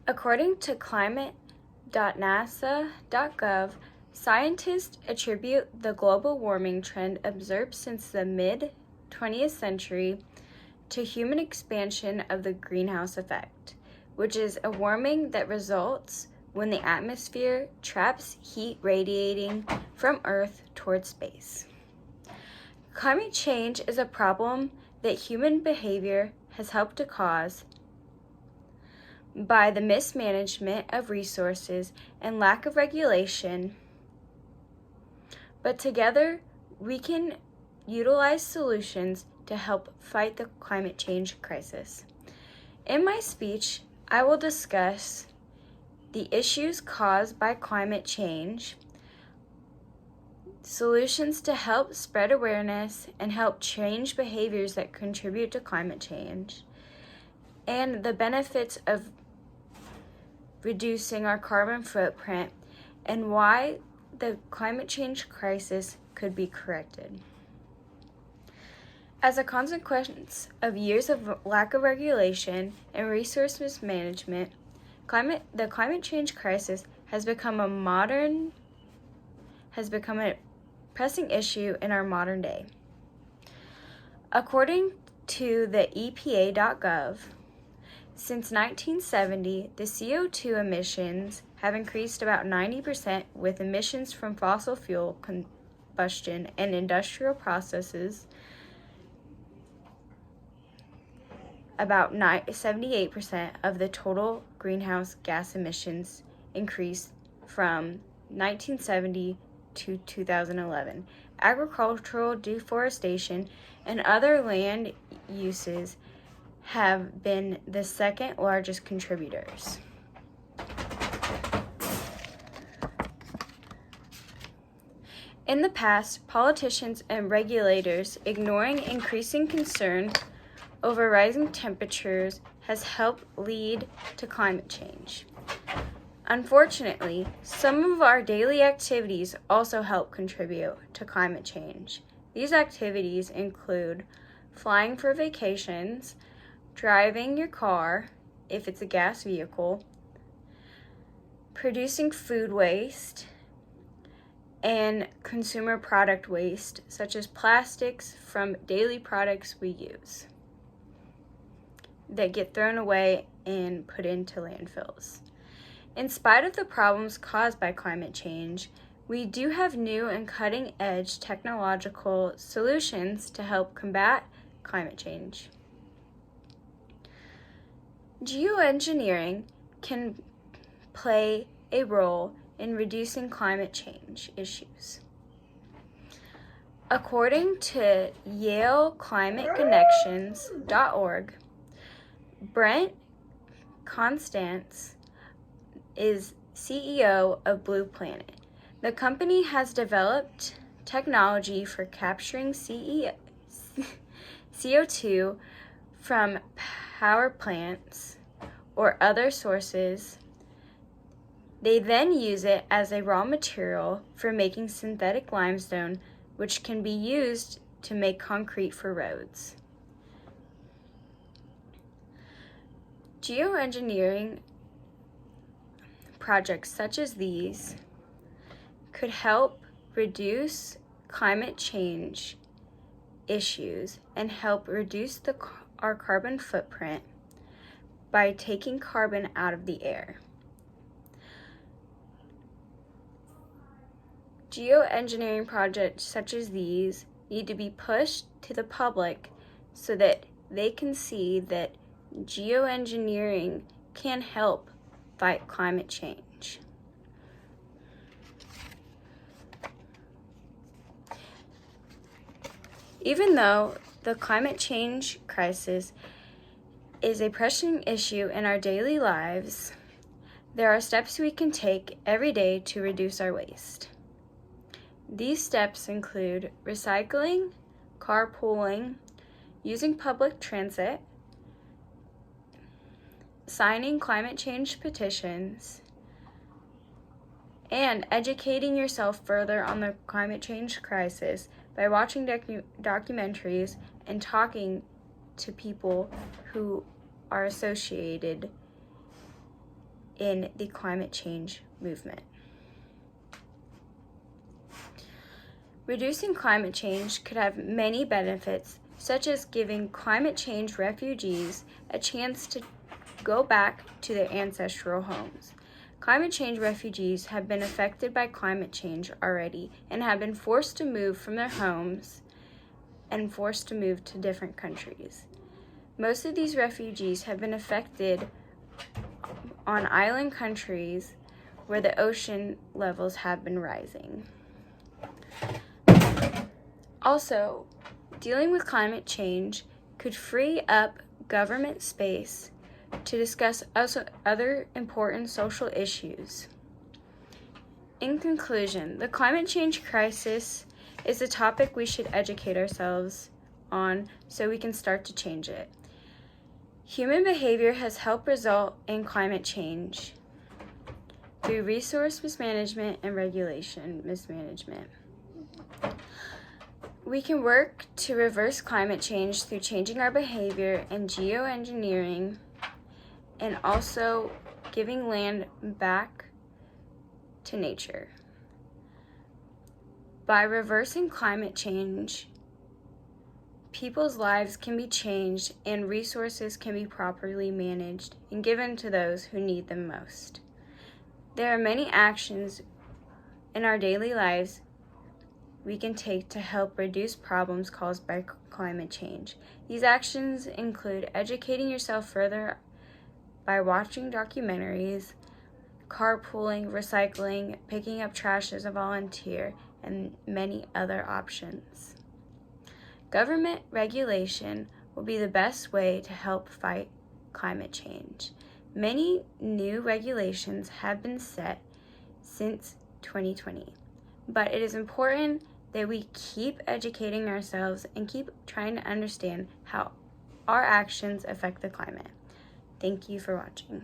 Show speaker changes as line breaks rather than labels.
According to climate.nasa.gov, scientists attribute the global warming trend observed since the mid-20th century to human expansion of the greenhouse effect, which is a warming that results when the atmosphere traps heat radiating from Earth towards space. Climate change is a problem that human behavior has helped to cause by the mismanagement of resources and lack of regulation, but together we can utilize solutions to help fight the climate change crisis. In my speech, I will discuss the issues caused by climate change, solutions to help spread awareness and help change behaviors that contribute to climate change, and the benefits of reducing our carbon footprint and why the climate change crisis could be corrected. As a consequence of years of lack of regulation and resource mismanagement, the climate change crisis has become a pressing issue in our modern day. According to the epa.gov, since 1970, the CO2 emissions have increased about 90%, with emissions from fossil fuel combustion and industrial processes about 78% of the total greenhouse gas emissions increased from 1970 to 2011. Agricultural deforestation and other land uses have been the second largest contributors. In the past, politicians and regulators ignoring increasing concern over rising temperatures has helped lead to climate change. Unfortunately, some of our daily activities also help contribute to climate change. These activities include flying for vacations, driving your car, if it's a gas vehicle, producing food waste, and consumer product waste, such as plastics from daily products we use that get thrown away and put into landfills. In spite of the problems caused by climate change, we do have new and cutting-edge technological solutions to help combat climate change. Geoengineering can play a role in reducing climate change issues. According to YaleClimateConnections.org, Brent Constance is CEO of Blue Planet. The company has developed technology for capturing CO2 from power plants or other sources. They then use it as a raw material for making synthetic limestone, which can be used to make concrete for roads. Geoengineering projects such as these could help reduce climate change issues and help reduce our carbon footprint by taking carbon out of the air. Geoengineering projects such as these need to be pushed to the public so that they can see that geoengineering can help fight climate change. Even though the climate change crisis is a pressing issue in our daily lives, there are steps we can take every day to reduce our waste. These steps include recycling, carpooling, using public transit, signing climate change petitions, and educating yourself further on the climate change crisis by watching documentaries and talking to people who are associated in the climate change movement. Reducing climate change could have many benefits, such as giving climate change refugees a chance to go back to their ancestral homes. Climate change refugees have been affected by climate change already and have been forced to move from their homes and forced to move to different countries. Most of these refugees have been affected on island countries where the ocean levels have been rising. Also, dealing with climate change could free up government space to discuss other important social issues. In conclusion, the climate change crisis is a topic we should educate ourselves on so we can start to change it. Human behavior has helped result in climate change through resource mismanagement and regulation mismanagement. We can work to reverse climate change through changing our behavior and geoengineering, and also giving land back to nature. By reversing climate change, people's lives can be changed and resources can be properly managed and given to those who need them most. There are many actions in our daily lives we can take to help reduce problems caused by climate change. These actions include educating yourself further by watching documentaries, carpooling, recycling, picking up trash as a volunteer, and many other options. Government regulation will be the best way to help fight climate change. Many new regulations have been set since 2020, but it is important that we keep educating ourselves and keep trying to understand how our actions affect the climate. Thank you for watching.